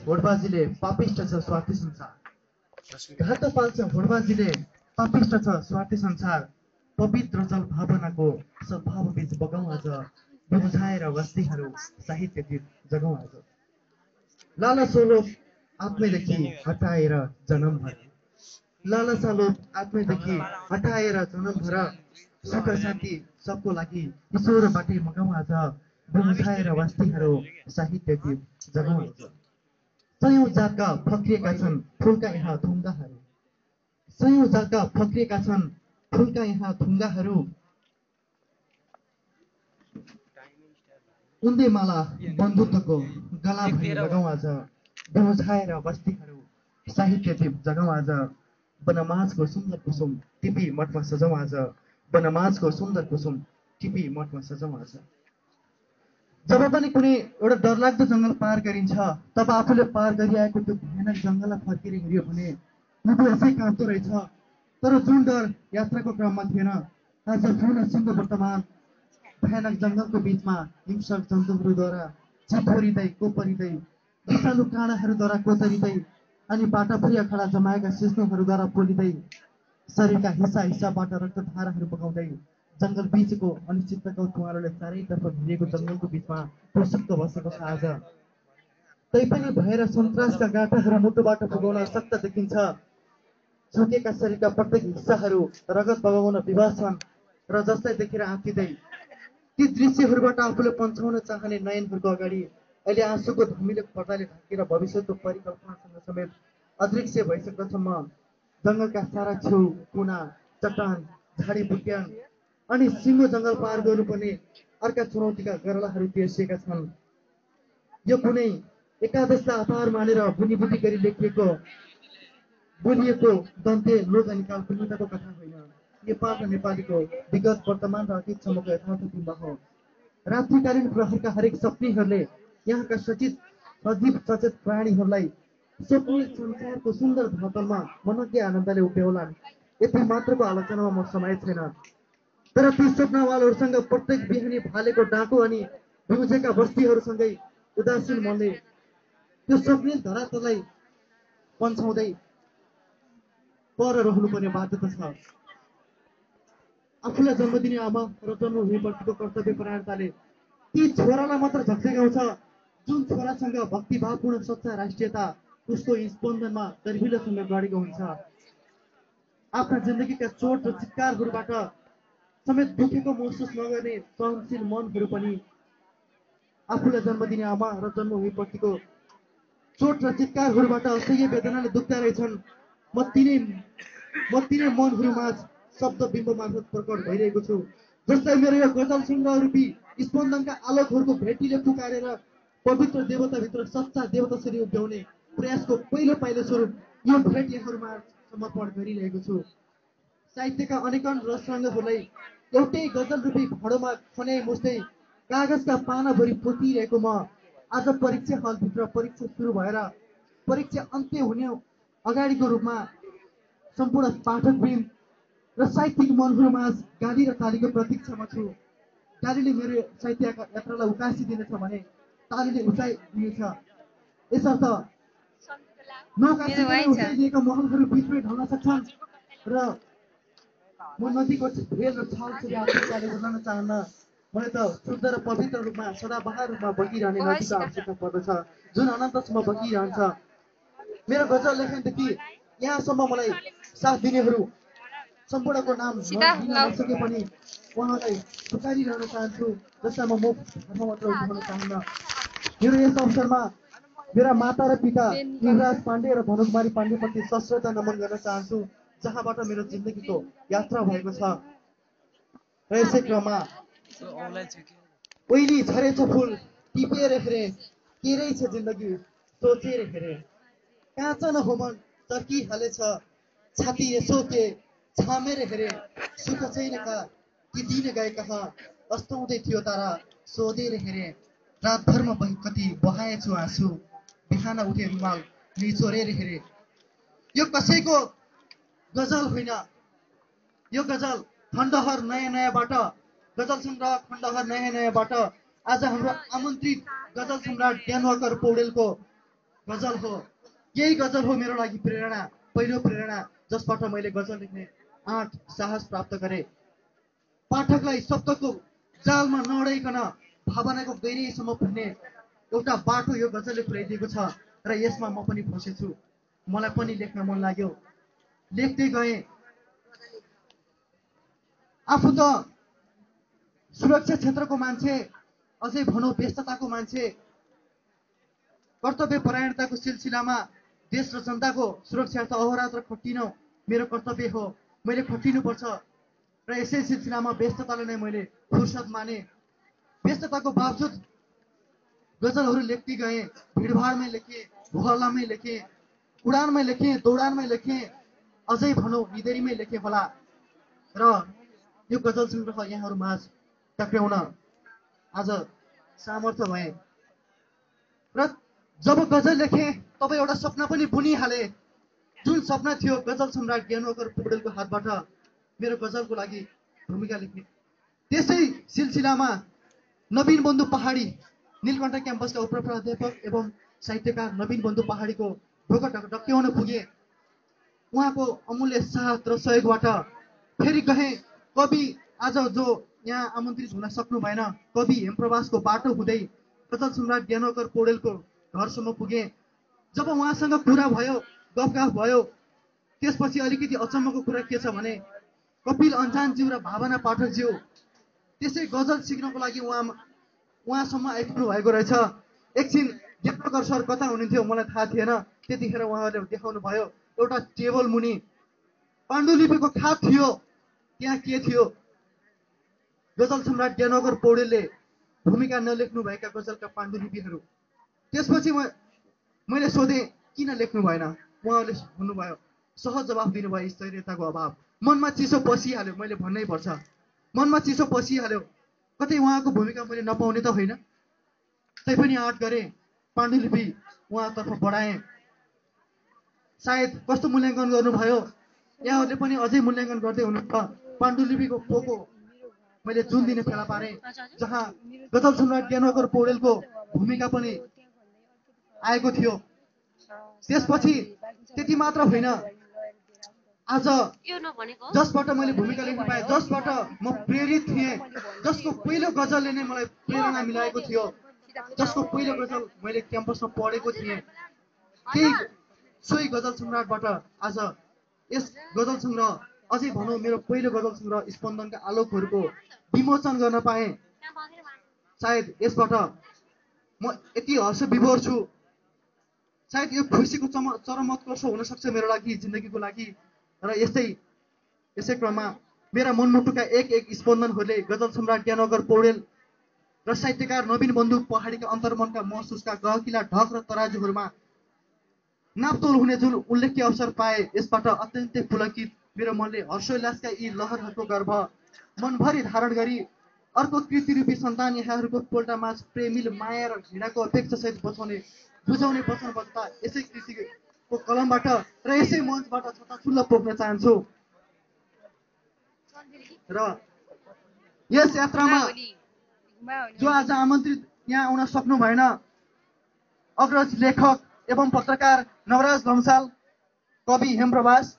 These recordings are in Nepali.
होडबाजीले पापिष्ट छ स्वार्थी संसार। घात पाल्छ होडबाजीले पापिष्ट छ स्वार्थी संसार। पवित्र जल भावनाको सद्भाव बीच बगाउँ आज। बुझाएर वस्तीहरू साहित्य गीत जगाउँ आज। लालसालोप आत्मैदेखि हटाएर जन्मभर। लालसालोप आत्मैदेखि हटाएर जन्मभर। सुख शान्ति सबको लागि ईश्वरबाटै मगाउँ आज। बुझाएर वस्तीहरू साहित्य गीत जगाउँ आज। सयौं जातका फक्रिएका छन् फुलका यहाँ थुङ्गाहरू। सयौं जातका फक्रिएका छन् फुलका यहाँ थुङ्गाहरू। उन्दे माला बन्धुत्वको गला भरि लगाउँ आज। बुझाएर बस्तीहरू साहित्य दीप जगाउँ आज। बनमाजको सुन्दर कुसुम टिपी मठमा सजाउँ आज। बनमाजको सुन्दर कुसुम टिपी मठमा सजाउँ आज। जब पनि कुनै एउटा डरलाग्दो जङ्गल पार गरिन्छ तब आफूले पार गरिआएको त्यो भयानक जङ्गललाई फर्केर हेऱ्यो भने मुटु यसै काँप्दो रहेछ। तर जुन डर यात्राको क्रममा थिएन आज जुन सिङ्गो वर्तमान भयानक जङ्गलको बिचमा हिंसक जन्तुहरूद्वारा चिफोरिँदै कोपरिँदै विषालु काँडाहरूद्वारा कोतरिँदै अनि बाटाभरि अखाडा जमाएका सिस्नुहरूद्वारा पोलिँदै शरीरका हिस्सा हिस्साबाट रक्तधाराहरू बगाउँदै जङ्गल बीचको अनिश्चितताको धुवाँले चारैतर्फ घेरिएको जङ्गलको बिचमा प्रसुप्त बसेको छ आज। तैपनि भएर सन्तासका गाँठाहरू मुटुबाट भगाउन सक्त देखिन्छ। झुकेका शरीरका प्रत्येक हिस्साहरू रगत बगाउन विवश छन् र जसलाई देखेर आँतिँदै ती दृश्यहरूबाट आफूले पन्छाउन चाहने नयनहरूको अगाडि अहिले आँसुको धमिलो पर्दाले ढाकेर भविष्यको परिकल्पनासँग समेत अदृश्य भइसक्दछ म। जङ्गलका सारा छेउ कुना चट्टान झाडी बुट्यान अनि सिङ्गो जङ्गल पार गर्नुपर्ने अर्का चुनौतीका गरलाहरू तेर्सिएका छन्। यो कुनै एकादशलाई आधार मानेर बुनिबुटी गरी लेखिएको बोलिएको दन्ते लोक अनि काल्पनिकताको कथा होइन। नेपाल र नेपालीको विगत वर्तमान र अतीतसम्मको यथार्थ बिम्ब हो। रात्रिकालीन प्रहरका हरेक सपनीहरूले यहाँका सजीव सचेत प्राणीहरूलाई स्वप्न संसारको सुन्दर धरातलमा मनग्य आनन्दले उभ्याउलान्। यति मात्रको आलोचनामा म समय छैन। तर ती स्वप्नवालहरूसँग प्रत्येक बिहानी फालेको डाँको अनि भिउजेका बस्तीहरूसँगै उदासीन मनले त्यो स्वप्निल धरातललाई पन्छाउँदै पर रहनुपर्ने बाध्यता छ। आफूलाई जन्म दिने आमा र जन्म हुनेप्रतिको कर्तव्य परायणताले ती छोरालाई मात्र झक्झक्याउँछ जुन छोरासँग भक्तिभावपूर्ण सच्चा राष्ट्रियता उसको स्पन्दनमा गर्भिलोसँग गढेको हुन्छ। आफ्ना जिन्दगीका चोट र चित्कारहरूबाट समेत दुखेको महसुस नगर्ने सहनशील मनहरू पनि आफूलाई जन्म दिने आमा र जन्म हुनेप्रतिको चोट र चित्कारहरूबाट असह्य वेदनाले दुख्दा रहेछन्। म तिनै मनहरूमाझ शब्द बिम्ब मार्फत प्रकट भइरहेको छु जसलाई मेरो यो गजल सङ्ग्रह रूपी स्पन्दनका आलोकहरूको भेटीले पुकारेर पवित्र देवताभित्र सच्चा देवतासरी उभ्याउने प्रयासको पहिलो स्वरूप यो भेट यहाँहरूमा समर्पण गरिरहेको छु। साहित्यका अनेकन रसरङ्गहरूलाई एउटै गजल रूपी भाँडोमा खन्याइ मुस्दै कागजका पानाभरि पोतिरहेको म आज परीक्षा हलभित्र परीक्षा सुरु भएर परीक्षा अन्त्य हुने अगाडिको रूपमा सम्पूर्ण पाठकवृन्द र साहित्यिक मनहरूमाझ गाली र तालीको प्रतीक्षामा छु। गालीले मेरो साहित्य यात्रालाई उकासिदिनेछ भने तालीले उचाइदिनेछ। यसर्थ उचाइदिएका महलहरू बिचमै ढल्न सक्छन् र म नदीको भेल र छाल जान चाहन्न। मलाई त शुद्ध र पवित्र रूपमा सदाबहार रूपमा बगिरहने नदीको आवश्यकता पर्दछ जुन अनन्तसम्म बगिरहन्छ। मेरो गजल लेखनदेखि यहाँसम्म मलाई साथ दिनेहरू सम्पूर्णको नाम लिन नसके पनि उहाँलाई पुकारिरहन चाहन्छु जसलाई म मात्र उठाउन चाहन्न। मेरो यस अवसरमा मेरा माता र पिता युवराज पाण्डे र धनुकुमारी पाण्डेप्रति सश्रद्धा नमन गर्न चाहन्छु जहाँबाट मेरो जिन्दगीको यात्रा भएको छ। र यसै क्रममा ओइली झरेछ फुल टिपेर हेरे केरै छ जिन्दगी सोचेर हेरे। काँचा न हो मन चर्किहालेछ छाती यसो के छामेर हेरे। सुख छैन का कि दिन गए कहाँ अस्ताउँदै थियो तारा सोधेर हेरे। रातभरमा कति बहाएछु आँसु बिहान उठे रुमाल निचोरेर हेरे। यो कसैको गजल होइन, यो गजल खण्डहर नयाँ नयाँबाट गजल सङ्ग्रह खण्डहर नयाँ नयाँबाट आज हाम्रो आमन्त्रित गजल सम्राट ज्ञानवाकर पौडेलको गजल हो। यही गजल हो मेरो लागि प्रेरणा, पहिलो प्रेरणा जसबाट मैले गजल लेख्ने आँट साहस प्राप्त गरेँ। पाठकलाई शब्दको जालमा नअडाइकन भावनाको गहिराइसम्म पुग्ने एउटा बाटो यो गजलले पुर्याइदिएको छ र यसमा म पनि फसेछु। मलाई पनि लेख्न मन लाग्यो, लेख्दै गएँ। आफू त सुरक्षा क्षेत्रको मान्छे, अझै भनौँ व्यस्तताको मान्छे, कर्तव्य परायणताको सिलसिलामा देश र जनताको सुरक्षार्थ अहोरात्र खटिन मेरो कर्तव्य हो, मैले खटिनुपर्छ र यसै सिलसिलामा व्यस्ततालाई नै मैले फुर्सद माने। व्यस्तताको बावजुद गजलहरू लेख्दै गएँ। भिडभाडमै लेखेँ, हल्लामै लेखेँ, उडानमै लेखेँ, दौडानमै लेखेँ, अझै भनौँ निधेरीमै लेखेँ होला र यो गजल सङ्ग्रह यहाँहरू माझ टक्राउन आज सामर्थ्य भएँ। र जब गजल लेखेँ तब एउटा सपना पनि बुनिहालेँ। जुन सपना थियो गजल सम्राट ज्ञानोकर पौडेलको हातबाट मेरो गजलको लागि भूमिका लेख्ने। त्यसै सिलसिलामा नवीन बन्धु पहाडी, नीलकण्ठ क्याम्पसका उपप्राध्यापक एवं साहित्यकार नवीन बन्धु पहाडीको ढोका ढक्क्याउन पुगे। उहाँको अमूल्य साथ र सहयोगबाट फेरि गएँ। कवि आज जो यहाँ आमन्त्रित हुन सक्नु भएन, कवि हेमप्रवासको बाटो हुँदै गजल सम्राट ज्ञानोकर पौडेलको घरसम्म पुगेँ। जब उहाँसँग कुरा भयो, गफगाफ भयो, त्यसपछि अलिकति अचम्मको कुरा के छ भने कपिल अन्जानज्यू र भावना पाठकज्यू त्यसै गजल सिक्नको लागि उहाँसम्म आइपुग्नु भएको रहेछ। एकछिन ज्ञानोकर सर कता हुनुहुन्थ्यो मलाई थाहा थिएन। त्यतिखेर उहाँहरूले देखाउनु भयो एउटा टेबल मुनि पाण्डुलिपिको खाप थियो। त्यहाँ के थियो? गजल सम्राट ज्ञानोकर पौडेलले भूमिका नलेख्नुभएका गजलका पाण्डुलिपिहरू। त्यसपछि मैले सोधेँ किन लेख्नु भएन? उहाँहरूले भन्नुभयो, सहज जवाफ दिनुभयो, स्थैर्यताको अभाव। मनमा चिसो पसिहाल्यो, मैले भन्नै पर्छ, मनमा चिसो पसिहाल्यो। कतै उहाँको भूमिका मैले नपाउने त होइन? तैपनि आँट गरेँ, पाण्डुलिपि उहाँतर्फ बढाएँ। सायद कस्तो मूल्याङ्कन गर्नुभयो, यहाँहरूले पनि अझै मूल्याङ्कन गर्दै हुनुहुन्छ। पाण्डुलिपिको पोको मैले जुन दिन फेला पारेँ जहाँ गजल सम्राट ज्ञानोकर पौडेलको भूमिका पनि आएको थियो। त्यसपछि त्यति मात्र होइन, आज जसबाट मैले भूमिका लेख्न पाएँ, जसबाट म प्रेरित थिएँ, जसको पहिलो गजलले नै मलाई प्रेरणा मिलाएको थियो, जसको पहिलो गजल मैले क्याम्पसमा पढेको थिएँ, त्यही सोही गजल सम्राटबाट आज यस गजल सङ्ग्रह, अझै भनौँ मेरो पहिलो गजल सङ्ग्रह स्पन्दनका आलोकहरूको विमोचन गर्न पाएँ। सायद यसबाट म यति हर्ष विभोर छु। सायद यो खुसीको चरम उत्कर्ष हुनसक्छ मेरो लागि, जिन्दगीको लागि। र यसै क्रममा मेरा मनमुटुका एक एक स्पन्दनहरूले गजल सम्राट ज्ञानोकर पौडेल र साहित्यकार नवीन बन्धु पहाडीका अन्तर्मनका महसुसका गहकिला ढक र तराजुहरूमा नापतोल हुने जुन उल्लेख्य अवसर पाए, यसबाट अत्यन्तै पुलकित मेरो मनले हर्षोल्लासका यी लहरहरूको गर्भ मनभरि धारण गरी अर्को कृतिरूपी सन्तान यहाँहरूको पोल्टामास प्रेमिल माया र घृणाको अपेक्षासहित बुझाउने वचनबद्धता यसै कृतिको कलमबाट र यसै मञ्चबाट छताछुल्ल पोख्न चाहन्छु। र यस यात्रामा जो आज आमन्त्रित यहाँ आउन सक्नु भएन, अग्रज लेखक एवं पत्रकार नवराज लम्साल, कवि हेमप्रवास,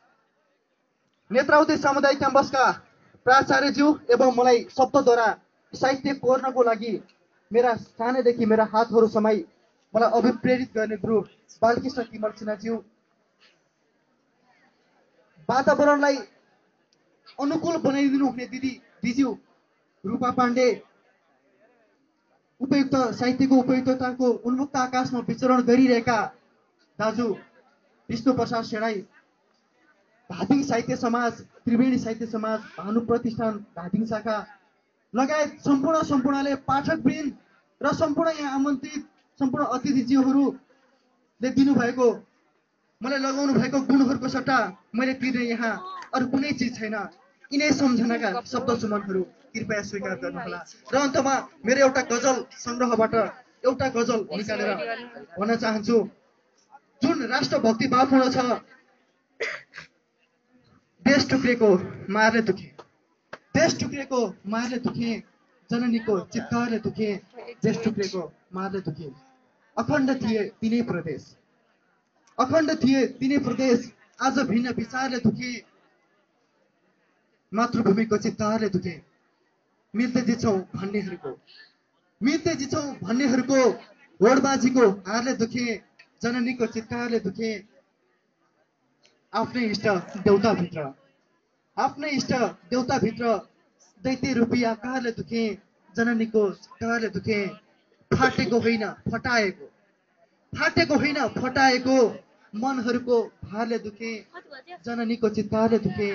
नेत्रावती सामुदायिक क्याम्पसका प्राचार्यज्यू एवं मलाई शब्दद्वारा साहित्य कोर्नको लागि मेरा सानैदेखि मेरा हातहरू समाई मलाई अभिप्रेरित गर्ने गुरु बालकृष्ण तिमल सिन्हाज्यू, वातावरणलाई अनुकूल बनाइदिनु हुने दिज्यू रूपा पाण्डे, उपयुक्त साहित्यको उपयुक्तताको उन्मुक्त आकाशमा विचरण गरिरहेका दाजु विष्णु प्रसाद सेडाई, धादिङ साहित्य समाज, त्रिवेणी साहित्य समाज, भानु प्रतिष्ठान धादिङ शाखा लगायत सम्पूर्णले पाठकवृन्द र सम्पूर्ण यहाँ आमन्त्रित सम्पूर्ण अतिथिज्यूहरूले दिनुभएको मलाई लगाउनु भएको गुणहरूको सट्टा मैले तिर्ने यहाँ अरू कुनै चिज छैन। यिनै सम्झनाका शब्द सुमनहरू कृपया स्वीकार गर्नुहोला। र अन्तमा मेरो एउटा गजल सङ्ग्रहबाट एउटा गजल निकालेर भन्न चाहन्छु, जुन राष्ट्रभक्ति भावपूर्ण छ। देश टुक्रेको मारले दुखे, देश टुक्रेको मारले दुखे, जननीको चित्कारले दुखे, देश टुक्रेको मारले दुखे, अखण्ड थिए तिनै प्रदेश, अखण्ड थिए तिनै प्रदेश आज भिन्न विचारले दुखे मातृभूमिको चित्कारले दुखे मिल्दै जिछौ भन्नेहरूको होडबाजीको हारले दुखे जननीको चित्कारले दुखे आफ्नै इष्ट देउताभित्र दैत्य रूपी आकारले दुखे जननीको चित्कारले दुखे फाटेको होइन फटाएको मनहरूको भारले दुखे जननीको चित्कारले दुखे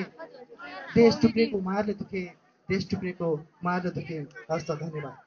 देश टुक्रेको मारले दुखे हस्त धन्यवाद।